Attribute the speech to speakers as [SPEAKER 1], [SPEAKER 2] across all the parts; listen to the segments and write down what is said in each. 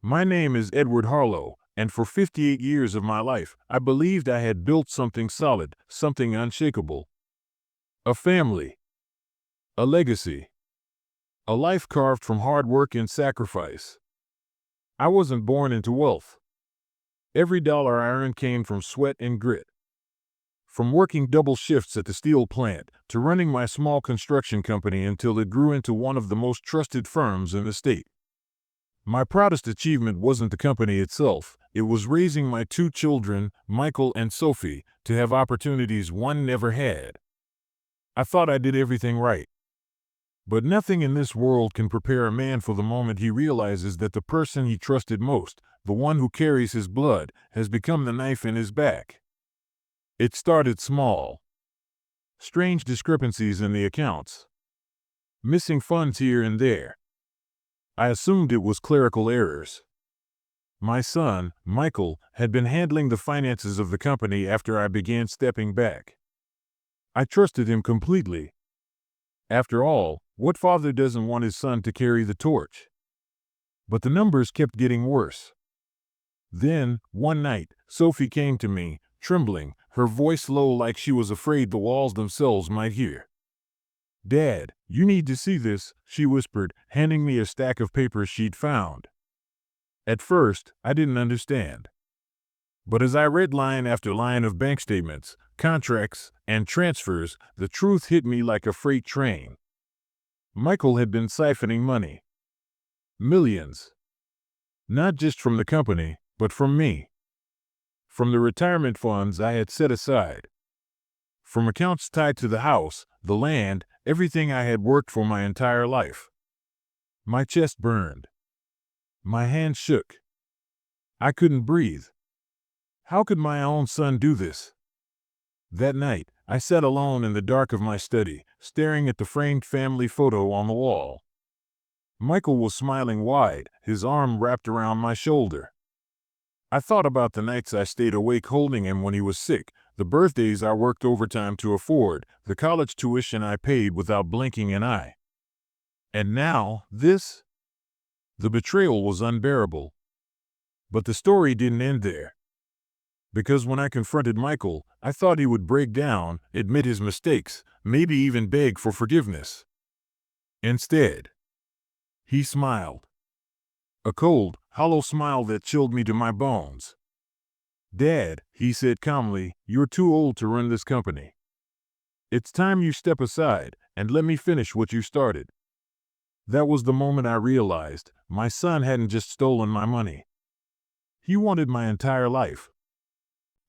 [SPEAKER 1] My name is Edward Harlow, and for 58 years of my life, I believed I had built something solid, something unshakable. A family. A legacy. A life carved from hard work and sacrifice. I wasn't born into wealth. Every dollar I earned came from sweat and grit. From working double shifts at the steel plant to running my small construction company until it grew into one of the most trusted firms in the state. My proudest achievement wasn't the company itself, it was raising my two children, Michael and Sophie, to have opportunities one never had. I thought I did everything right. But nothing in this world can prepare a man for the moment he realizes that the person he trusted most, the one who carries his blood, has become the knife in his back. It started small. Strange discrepancies in the accounts. Missing funds here and there. I assumed it was clerical errors. My son, Michael, had been handling the finances of the company after I began stepping back. I trusted him completely. After all, what father doesn't want his son to carry the torch? But the numbers kept getting worse. Then, one night, Sophie came to me, trembling, her voice low like she was afraid the walls themselves might hear. "Dad, you need to see this," she whispered, handing me a stack of papers she'd found. At first, I didn't understand. But as I read line after line of bank statements, contracts, and transfers, the truth hit me like a freight train. Michael had been siphoning money. Millions. Not just from the company, but from me. From the retirement funds I had set aside. From accounts tied to the house, the land, everything I had worked for my entire life. My chest burned. My hands shook. I couldn't breathe. How could my own son do this? That night, I sat alone in the dark of my study, staring at the framed family photo on the wall. Michael was smiling wide, his arm wrapped around my shoulder. I thought about the nights I stayed awake holding him when he was sick, the birthdays I worked overtime to afford, the college tuition I paid without blinking an eye. And now, this? The betrayal was unbearable. But the story didn't end there. Because when I confronted Michael, I thought he would break down, admit his mistakes, maybe even beg for forgiveness. Instead, he smiled. A cold, hollow smile that chilled me to my bones. "Dad," he said calmly, "you're too old to run this company. It's time you step aside and let me finish what you started." That was the moment I realized my son hadn't just stolen my money. He wanted my entire life.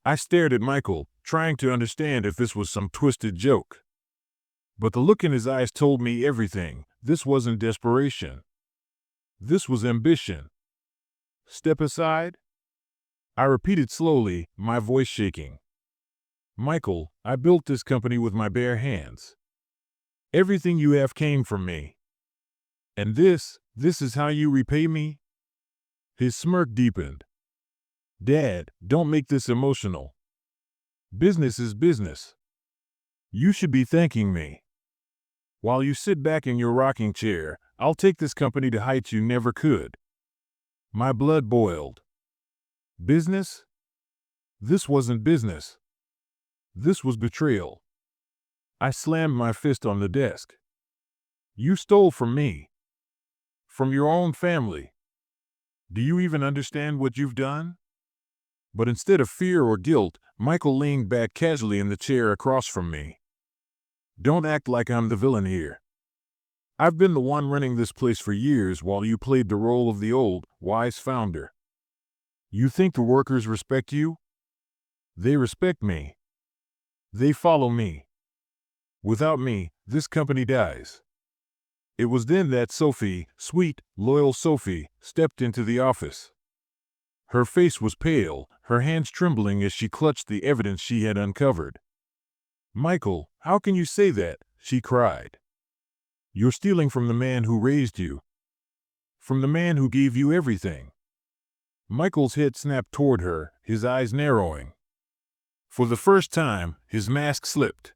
[SPEAKER 1] I stared at Michael, trying to understand if this was some twisted joke. But the look in his eyes told me everything. This wasn't desperation. This was ambition. Step aside? I repeated slowly, my voice shaking. "Michael, I built this company with my bare hands. Everything you have came from me. And this is how you repay me?" His smirk deepened. "Dad, don't make this emotional. Business is business. You should be thanking me. While you sit back in your rocking chair, I'll take this company to heights you never could." My blood boiled. Business? This wasn't business. This was betrayal. I slammed my fist on the desk. "You stole from me. From your own family. Do you even understand what you've done?" But instead of fear or guilt, Michael leaned back casually in the chair across from me. "Don't act like I'm the villain here. I've been the one running this place for years while you played the role of the old, wise founder. You think the workers respect you? They respect me. They follow me. Without me, this company dies." It was then that Sophie, sweet, loyal Sophie, stepped into the office. Her face was pale, her hands trembling as she clutched the evidence she had uncovered. "Michael, how can you say that?" she cried. "You're stealing from the man who raised you. From the man who gave you everything." Michael's head snapped toward her, his eyes narrowing. For the first time, his mask slipped.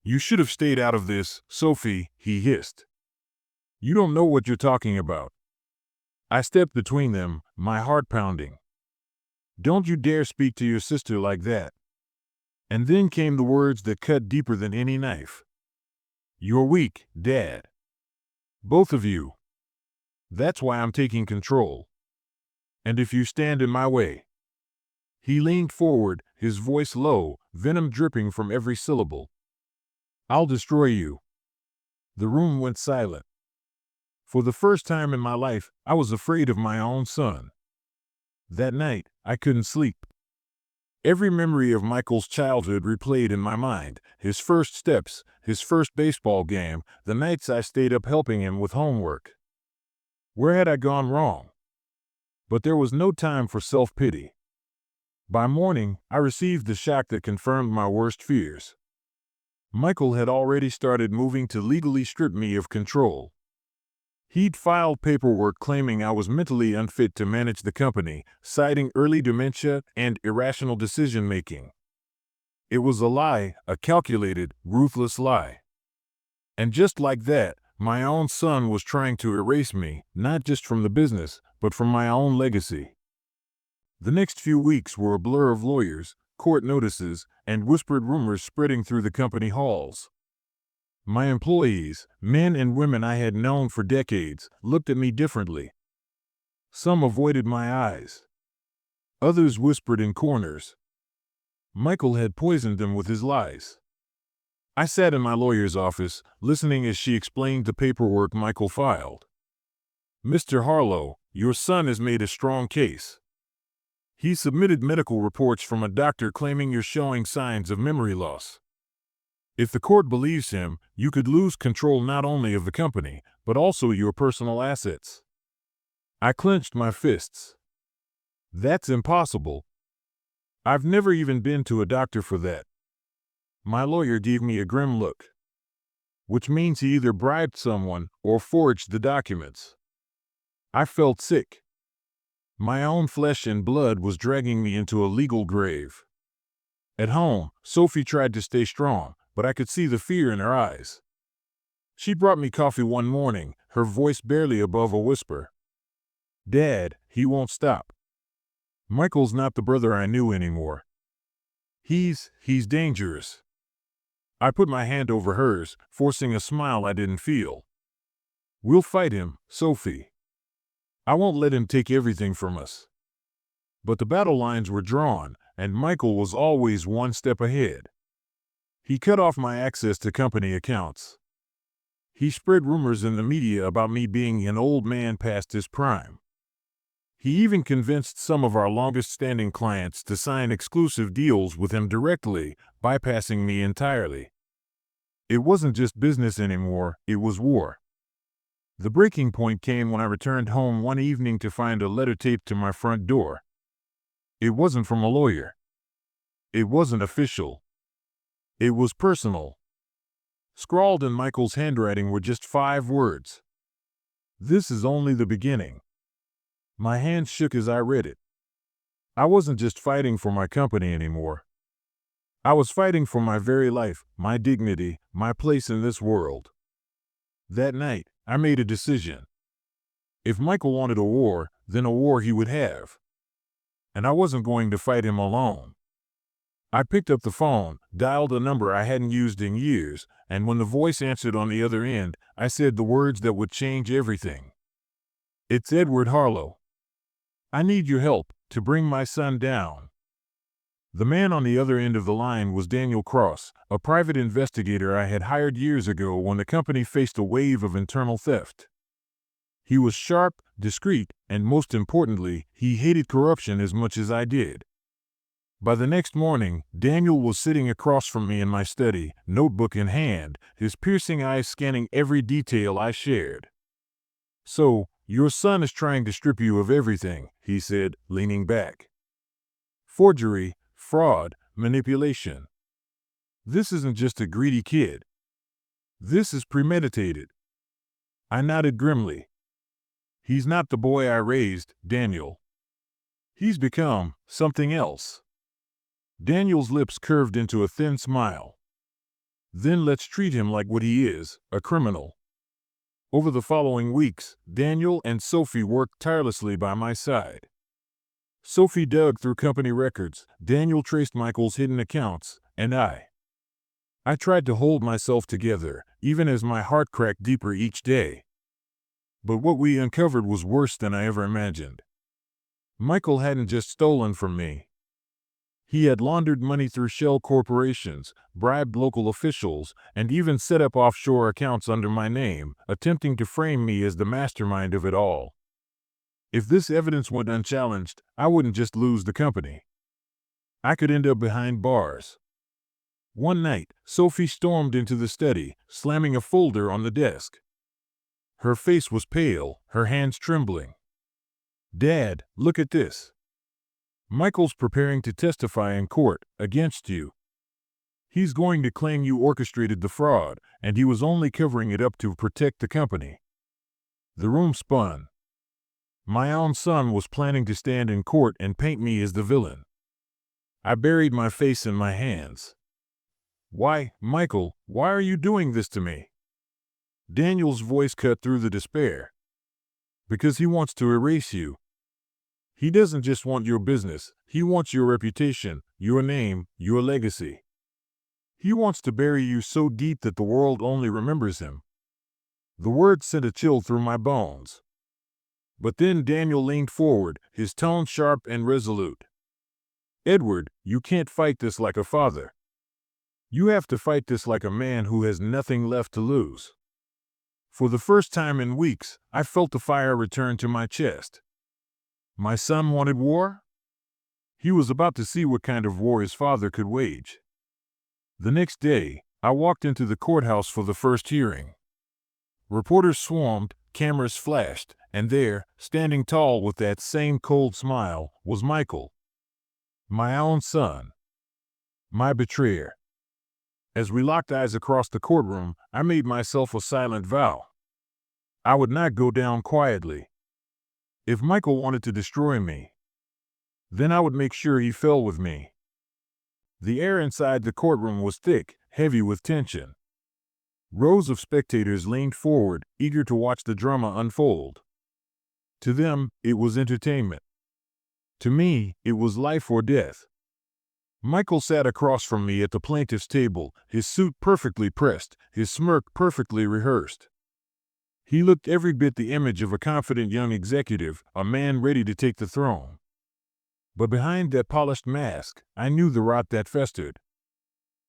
[SPEAKER 1] "You should have stayed out of this, Sophie," he hissed. "You don't know what you're talking about." I stepped between them, my heart pounding. "Don't you dare speak to your sister like that." And then came the words that cut deeper than any knife. "You're weak, Dad. Both of you. That's why I'm taking control. And if you stand in my way." He leaned forward, his voice low, venom dripping from every syllable. "I'll destroy you." The room went silent. For the first time in my life, I was afraid of my own son. That night, I couldn't sleep. Every memory of Michael's childhood replayed in my mind, his first steps, his first baseball game, the nights I stayed up helping him with homework. Where had I gone wrong? But there was no time for self-pity. By morning, I received the shock that confirmed my worst fears. Michael had already started moving to legally strip me of control. He'd filed paperwork claiming I was mentally unfit to manage the company, citing early dementia and irrational decision-making. It was a lie, a calculated, ruthless lie. And just like that, my own son was trying to erase me, not just from the business, but from my own legacy. The next few weeks were a blur of lawyers, court notices, and whispered rumors spreading through the company halls. My employees, men and women I had known for decades, looked at me differently. Some avoided my eyes. Others whispered in corners. Michael had poisoned them with his lies. I sat in my lawyer's office, listening as she explained the paperwork Michael filed. "Mr. Harlow, your son has made a strong case. He submitted medical reports from a doctor claiming you're showing signs of memory loss. If the court believes him, you could lose control not only of the company, but also your personal assets." I clenched my fists. "That's impossible. I've never even been to a doctor for that." My lawyer gave me a grim look. "Which means he either bribed someone or forged the documents." I felt sick. My own flesh and blood was dragging me into a legal grave. At home, Sophie tried to stay strong, but I could see the fear in her eyes. She brought me coffee one morning, her voice barely above a whisper. "Dad, he won't stop. Michael's not the brother I knew anymore. He's dangerous." I put my hand over hers, forcing a smile I didn't feel. "We'll fight him, Sophie. I won't let him take everything from us." But the battle lines were drawn, and Michael was always one step ahead. He cut off my access to company accounts. He spread rumors in the media about me being an old man past his prime. He even convinced some of our longest-standing clients to sign exclusive deals with him directly, bypassing me entirely. It wasn't just business anymore, it was war. The breaking point came when I returned home one evening to find a letter taped to my front door. It wasn't from a lawyer. It wasn't official. It was personal. Scrawled in Michael's handwriting were just 5 words. "This is only the beginning." My hands shook as I read it. I wasn't just fighting for my company anymore. I was fighting for my very life, my dignity, my place in this world. That night, I made a decision. If Michael wanted a war, then a war he would have. And I wasn't going to fight him alone. I picked up the phone, dialed a number I hadn't used in years, and when the voice answered on the other end, I said the words that would change everything. "It's Edward Harlow. I need your help to bring my son down." The man on the other end of the line was Daniel Cross, a private investigator I had hired years ago when the company faced a wave of internal theft. He was sharp, discreet, and most importantly, he hated corruption as much as I did. By the next morning, Daniel was sitting across from me in my study, notebook in hand, his piercing eyes scanning every detail I shared. "So, your son is trying to strip you of everything," he said, leaning back. "Forgery, fraud, manipulation. This isn't just a greedy kid. This is premeditated." I nodded grimly. "He's not the boy I raised, Daniel. He's become something else." Daniel's lips curved into a thin smile. "Then let's treat him like what he is, a criminal." Over the following weeks, Daniel and Sophie worked tirelessly by my side. Sophie dug through company records, Daniel traced Michael's hidden accounts, and I tried to hold myself together, even as my heart cracked deeper each day. But what we uncovered was worse than I ever imagined. Michael hadn't just stolen from me. He had laundered money through shell corporations, bribed local officials, and even set up offshore accounts under my name, attempting to frame me as the mastermind of it all. If this evidence went unchallenged, I wouldn't just lose the company. I could end up behind bars. One night, Sophie stormed into the study, slamming a folder on the desk. Her face was pale, her hands trembling. "Dad, look at this. Michael's preparing to testify in court against you. He's going to claim you orchestrated the fraud, and he was only covering it up to protect the company." The room spun. My own son was planning to stand in court and paint me as the villain. I buried my face in my hands. "Why, Michael, why are you doing this to me?" Daniel's voice cut through the despair. "Because he wants to erase you. He doesn't just want your business, he wants your reputation, your name, your legacy. He wants to bury you so deep that the world only remembers him." The word sent a chill through my bones. But then Daniel leaned forward, his tone sharp and resolute. "Edward, you can't fight this like a father. You have to fight this like a man who has nothing left to lose." For the first time in weeks, I felt the fire return to my chest. My son wanted war? He was about to see what kind of war his father could wage. The next day, I walked into the courthouse for the first hearing. Reporters swarmed, cameras flashed, and there, standing tall with that same cold smile, was Michael. My own son. My betrayer. As we locked eyes across the courtroom, I made myself a silent vow. I would not go down quietly. If Michael wanted to destroy me, then I would make sure he fell with me. The air inside the courtroom was thick, heavy with tension. Rows of spectators leaned forward, eager to watch the drama unfold. To them, it was entertainment. To me, it was life or death. Michael sat across from me at the plaintiff's table, his suit perfectly pressed, his smirk perfectly rehearsed. He looked every bit the image of a confident young executive, a man ready to take the throne. But behind that polished mask, I knew the rot that festered.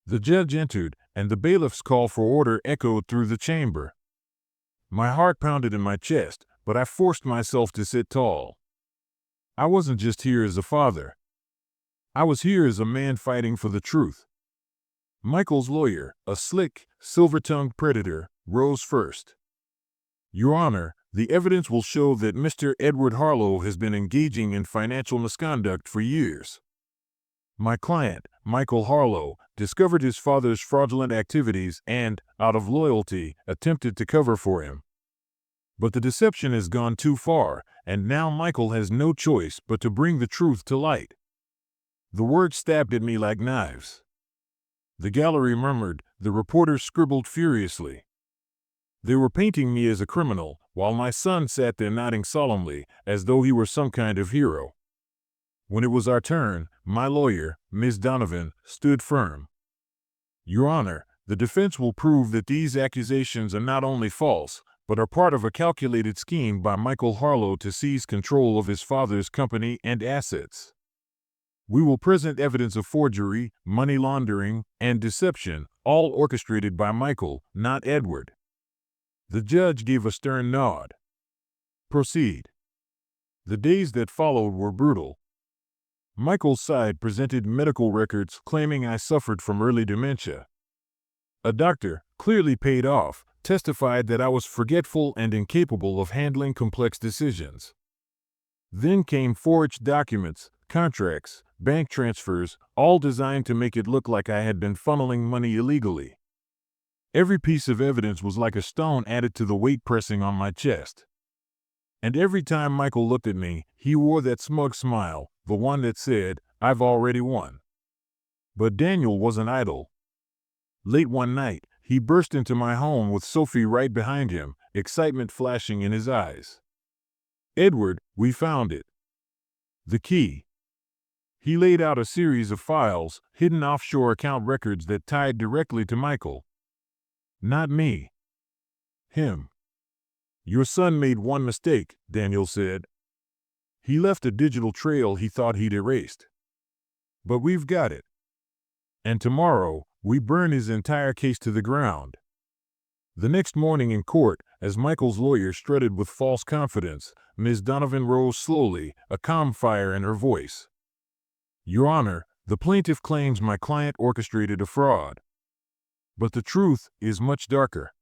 [SPEAKER 1] The judge entered, and the bailiff's call for order echoed through the chamber. My heart pounded in my chest, but I forced myself to sit tall. I wasn't just here as a father. I was here as a man fighting for the truth. Michael's lawyer, a slick, silver-tongued predator, rose first. "Your Honor, the evidence will show that Mr. Edward Harlow has been engaging in financial misconduct for years. My client, Michael Harlow, discovered his father's fraudulent activities and, out of loyalty, attempted to cover for him. But the deception has gone too far, and now Michael has no choice but to bring the truth to light." The words stabbed at me like knives. The gallery murmured, the reporters scribbled furiously. They were painting me as a criminal, while my son sat there nodding solemnly, as though he were some kind of hero. When it was our turn, my lawyer, Ms. Donovan, stood firm. "Your Honor, the defense will prove that these accusations are not only false, but are part of a calculated scheme by Michael Harlow to seize control of his father's company and assets. We will present evidence of forgery, money laundering, and deception, all orchestrated by Michael, not Edward." The judge gave a stern nod. "Proceed." The days that followed were brutal. Michael's side presented medical records claiming I suffered from early dementia. A doctor, clearly paid off, testified that I was forgetful and incapable of handling complex decisions. Then came forged documents, contracts, bank transfers, all designed to make it look like I had been funneling money illegally. Every piece of evidence was like a stone added to the weight pressing on my chest. And every time Michael looked at me, he wore that smug smile, the one that said, "I've already won." But Daniel wasn't idle. Late one night, he burst into my home with Sophie right behind him, excitement flashing in his eyes. "Edward, we found it. The key." He laid out a series of files, hidden offshore account records that tied directly to Michael. "Not me. Him. Your son made one mistake," Daniel said. "He left a digital trail he thought he'd erased. But we've got it. And tomorrow, we burn his entire case to the ground." The next morning in court, as Michael's lawyer strutted with false confidence, Ms. Donovan rose slowly, a calm fire in her voice. "Your Honor, the plaintiff claims my client orchestrated a fraud. But the truth is much darker.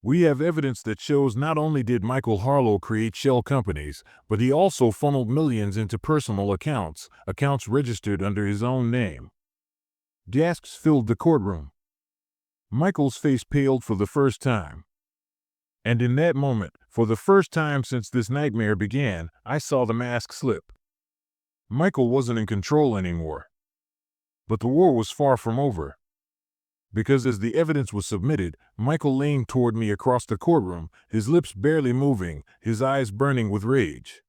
[SPEAKER 1] We have evidence that shows not only did Michael Harlow create shell companies, but he also funneled millions into personal accounts registered under his own name." Gasps filled the courtroom. Michael's face paled for the first time. And in that moment, for the first time since this nightmare began, I saw the mask slip. Michael wasn't in control anymore. But the war was far from over. Because as the evidence was submitted, Michael leaned toward me across the courtroom, his lips barely moving, his eyes burning with rage.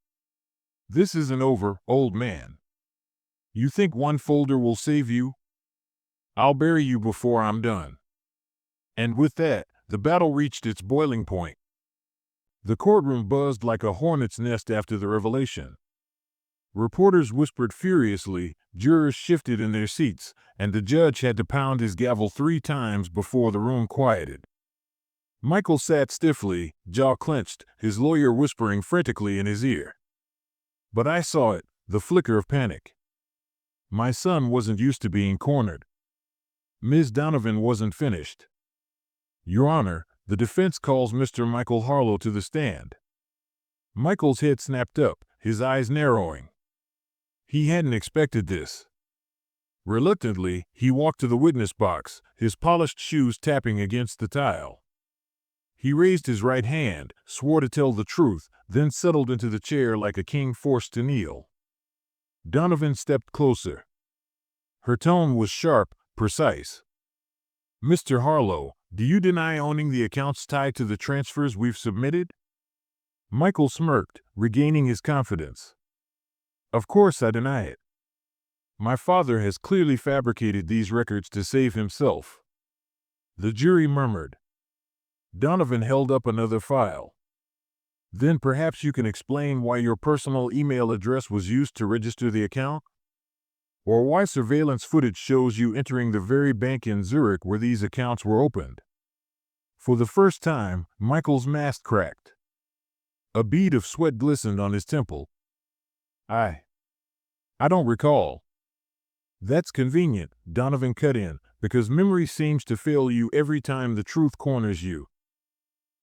[SPEAKER 1] "This isn't over, old man. You think one folder will save you? I'll bury you before I'm done." And with that, the battle reached its boiling point. The courtroom buzzed like a hornet's nest after the revelation. Reporters whispered furiously, jurors shifted in their seats, and the judge had to pound his gavel 3 times before the room quieted. Michael sat stiffly, jaw clenched, his lawyer whispering frantically in his ear. But I saw it, the flicker of panic. My son wasn't used to being cornered. Ms. Donovan wasn't finished. "Your Honor, the defense calls Mr. Michael Harlow to the stand." Michael's head snapped up, his eyes narrowing. He hadn't expected this. Reluctantly, he walked to the witness box, his polished shoes tapping against the tile. He raised his right hand, swore to tell the truth, then settled into the chair like a king forced to kneel. Donovan stepped closer. Her tone was sharp, precise. "Mr. Harlow, do you deny owning the accounts tied to the transfers we've submitted?" Michael smirked, regaining his confidence. "Of course I deny it. My father has clearly fabricated these records to save himself." The jury murmured. Donovan held up another file. "Then perhaps you can explain why your personal email address was used to register the account? Or why surveillance footage shows you entering the very bank in Zurich where these accounts were opened?" For the first time, Michael's mask cracked. A bead of sweat glistened on his temple. I don't recall." "That's convenient," Donovan cut in, "because memory seems to fail you every time the truth corners you."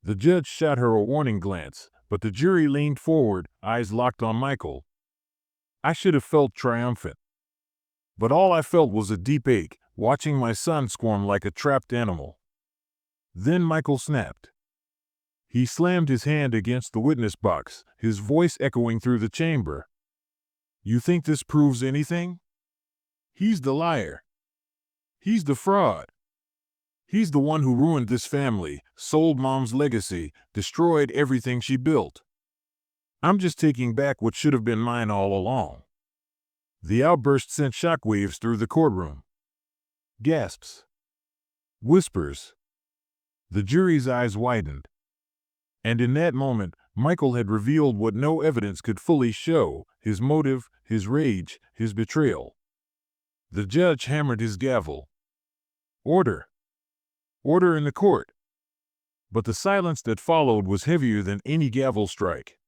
[SPEAKER 1] The judge shot her a warning glance, but the jury leaned forward, eyes locked on Michael. I should have felt triumphant. But all I felt was a deep ache, watching my son squirm like a trapped animal. Then Michael snapped. He slammed his hand against the witness box, his voice echoing through the chamber. "You think this proves anything? He's the liar. He's the fraud. He's the one who ruined this family, sold Mom's legacy, destroyed everything she built. I'm just taking back what should have been mine all along." The outburst sent shockwaves through the courtroom. Gasps. Whispers. The jury's eyes widened. And in that moment, Michael had revealed what no evidence could fully show: his motive, his rage, his betrayal. The judge hammered his gavel. "Order! Order in the court!" But the silence that followed was heavier than any gavel strike.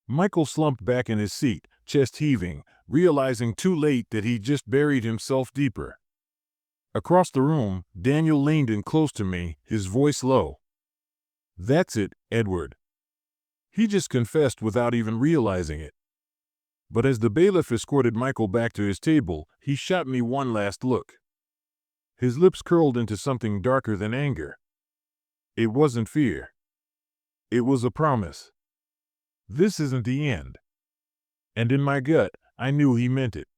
[SPEAKER 1] Michael slumped back in his seat, chest heaving, realizing too late that he'd just buried himself deeper. Across the room, Daniel leaned in close to me, his voice low. "That's it, Edward. He just confessed without even realizing it." But as the bailiff escorted Michael back to his table, he shot me one last look. His lips curled into something darker than anger. It wasn't fear. It was a promise. This isn't the end. And in my gut, I knew he meant it.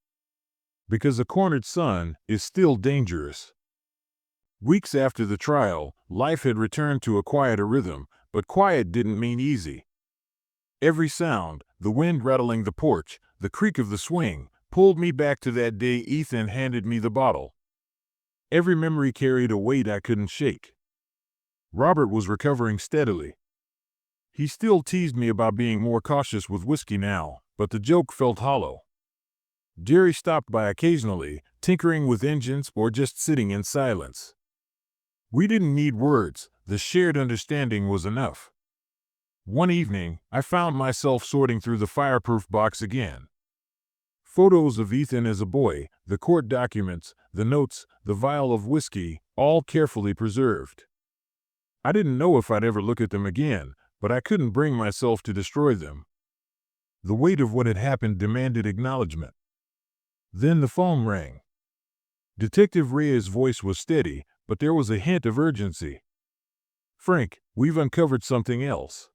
[SPEAKER 1] Because a cornered son is still dangerous. Weeks after the trial, life had returned to a quieter rhythm, but quiet didn't mean easy. Every sound, the wind rattling the porch, the creak of the swing, pulled me back to that day Ethan handed me the bottle. Every memory carried a weight I couldn't shake. Robert was recovering steadily. He still teased me about being more cautious with whiskey now, but the joke felt hollow. Jerry stopped by occasionally, tinkering with engines or just sitting in silence. We didn't need words, the shared understanding was enough. One evening, I found myself sorting through the fireproof box again. Photos of Ethan as a boy, the court documents, the notes, the vial of whiskey, all carefully preserved. I didn't know if I'd ever look at them again, but I couldn't bring myself to destroy them. The weight of what had happened demanded acknowledgement. Then the phone rang. Detective Rhea's voice was steady, but there was a hint of urgency. "Frank, we've uncovered something else.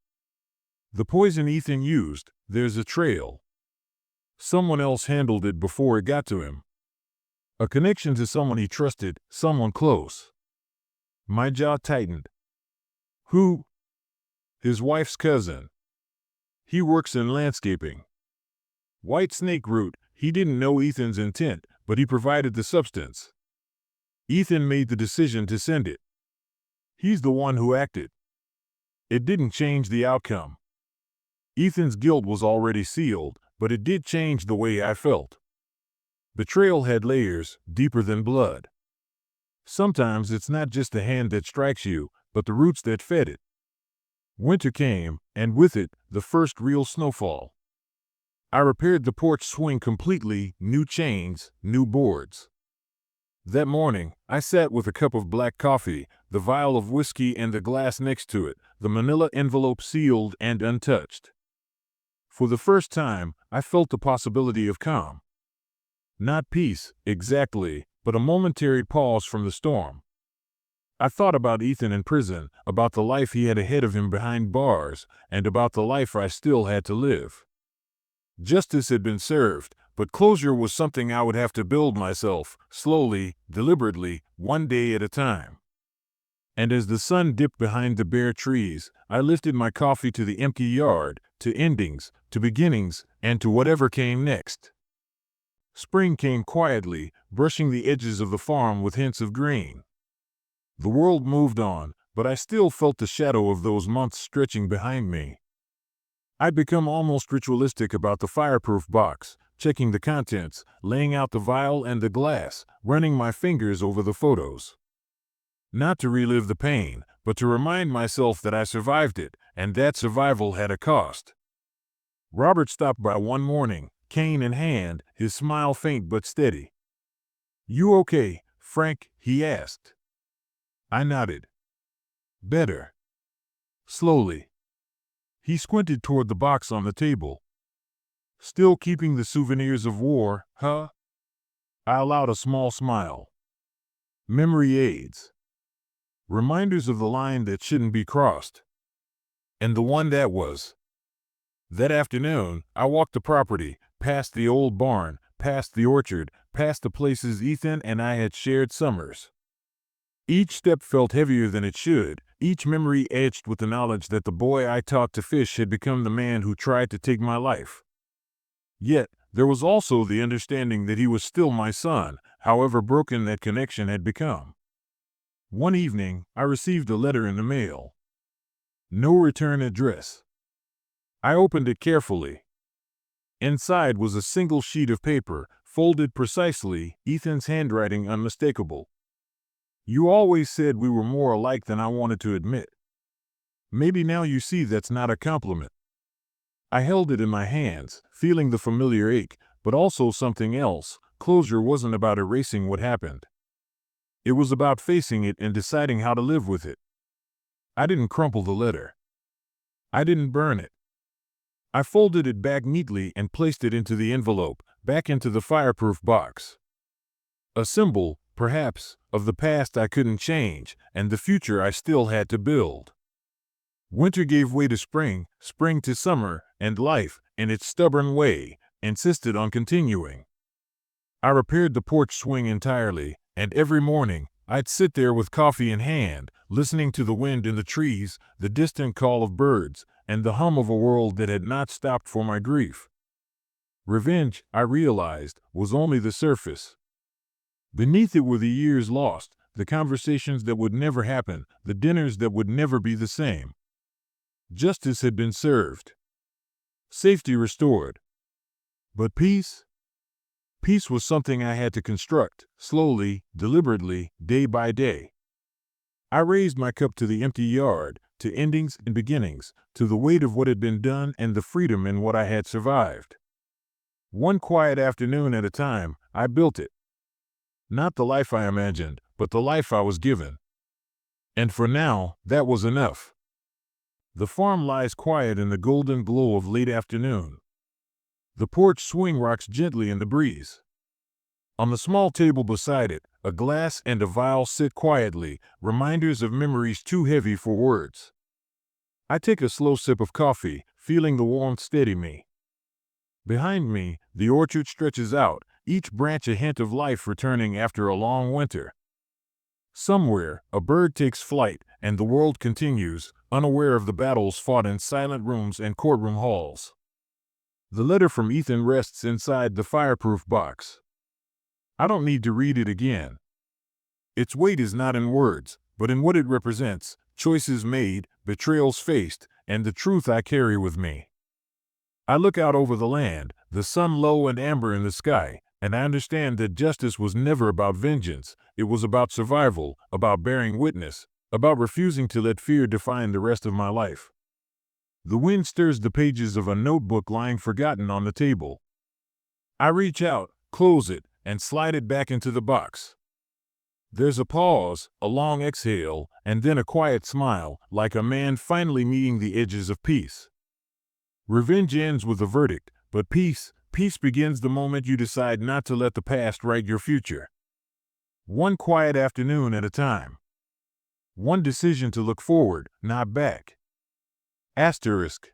[SPEAKER 1] The poison Ethan used, there's a trail. Someone else handled it before it got to him. A connection to someone he trusted, someone close." My jaw tightened. "Who?" "His wife's cousin. He works in landscaping. White snake root, he didn't know Ethan's intent, but he provided the substance. Ethan made the decision to send it. He's the one who acted. It didn't change the outcome. Ethan's guilt was already sealed, but it did change the way I felt. Betrayal had layers, deeper than blood. Sometimes it's not just the hand that strikes you, but the roots that fed it." Winter came, and with it, the first real snowfall. I repaired the porch swing completely, new chains, new boards. That morning, I sat with a cup of black coffee, the vial of whiskey and the glass next to it, the manila envelope sealed and untouched. For the first time, I felt the possibility of calm. Not peace, exactly, but a momentary pause from the storm. I thought about Ethan in prison, about the life he had ahead of him behind bars, and about the life I still had to live. Justice had been served, but closure was something I would have to build myself, slowly, deliberately, one day at a time. And as the sun dipped behind the bare trees, I lifted my coffee to the empty yard, to endings, to beginnings, and to whatever came next. Spring came quietly, brushing the edges of the farm with hints of green. The world moved on, but I still felt the shadow of those months stretching behind me. I'd become almost ritualistic about the fireproof box, checking the contents, laying out the vial and the glass, running my fingers over the photos. Not to relive the pain, but to remind myself that I survived it, and that survival had a cost. Robert stopped by one morning, cane in hand, his smile faint but steady. "You okay, Frank?" he asked. I nodded. "Better." Slowly. He squinted toward the box on the table. "Still keeping the souvenirs of war, huh?" I allowed a small smile. "Memory aids. Reminders of the line that shouldn't be crossed. And the one that was." That afternoon, I walked the property, past the old barn, past the orchard, past the places Ethan and I had shared summers. Each step felt heavier than it should, each memory etched with the knowledge that the boy I taught to fish had become the man who tried to take my life. Yet, there was also the understanding that he was still my son, however broken that connection had become. One evening, I received a letter in the mail. No return address. I opened it carefully. Inside was a single sheet of paper, folded precisely, Ethan's handwriting unmistakable. "You always said we were more alike than I wanted to admit. Maybe now you see that's not a compliment." I held it in my hands, feeling the familiar ache, but also something else. Closure wasn't about erasing what happened. It was about facing it and deciding how to live with it. I didn't crumple the letter. I didn't burn it. I folded it back neatly and placed it into the envelope, back into the fireproof box. A symbol, perhaps, of the past I couldn't change, and the future I still had to build. Winter gave way to spring, spring to summer, and life, in its stubborn way, insisted on continuing. I repaired the porch swing entirely, and every morning, I'd sit there with coffee in hand, listening to the wind in the trees, the distant call of birds, and the hum of a world that had not stopped for my grief. Revenge, I realized, was only the surface. Beneath it were the years lost, the conversations that would never happen, the dinners that would never be the same. Justice had been served. Safety restored. But peace? Peace was something I had to construct, slowly, deliberately, day by day. I raised my cup to the empty yard, to endings and beginnings, to the weight of what had been done and the freedom in what I had survived. One quiet afternoon at a time, I built it. Not the life I imagined, but the life I was given. And for now, that was enough. The farm lies quiet in the golden glow of late afternoon. The porch swing rocks gently in the breeze. On the small table beside it, a glass and a vial sit quietly, reminders of memories too heavy for words. I take a slow sip of coffee, feeling the warmth steady me. Behind me, the orchard stretches out, each branch a hint of life returning after a long winter. Somewhere, a bird takes flight, and the world continues, unaware of the battles fought in silent rooms and courtroom halls. The letter from Ethan rests inside the fireproof box. I don't need to read it again. Its weight is not in words, but in what it represents, choices made, betrayals faced, and the truth I carry with me. I look out over the land, the sun low and amber in the sky, and I understand that justice was never about vengeance. It was about survival, about bearing witness, about refusing to let fear define the rest of my life. The wind stirs the pages of a notebook lying forgotten on the table. I reach out, close it, and slide it back into the box. There's a pause, a long exhale, and then a quiet smile, like a man finally meeting the edges of peace. Revenge ends with a verdict, but peace begins the moment you decide not to let the past write your future. One quiet afternoon at a time. One decision to look forward, not back. Asterisk.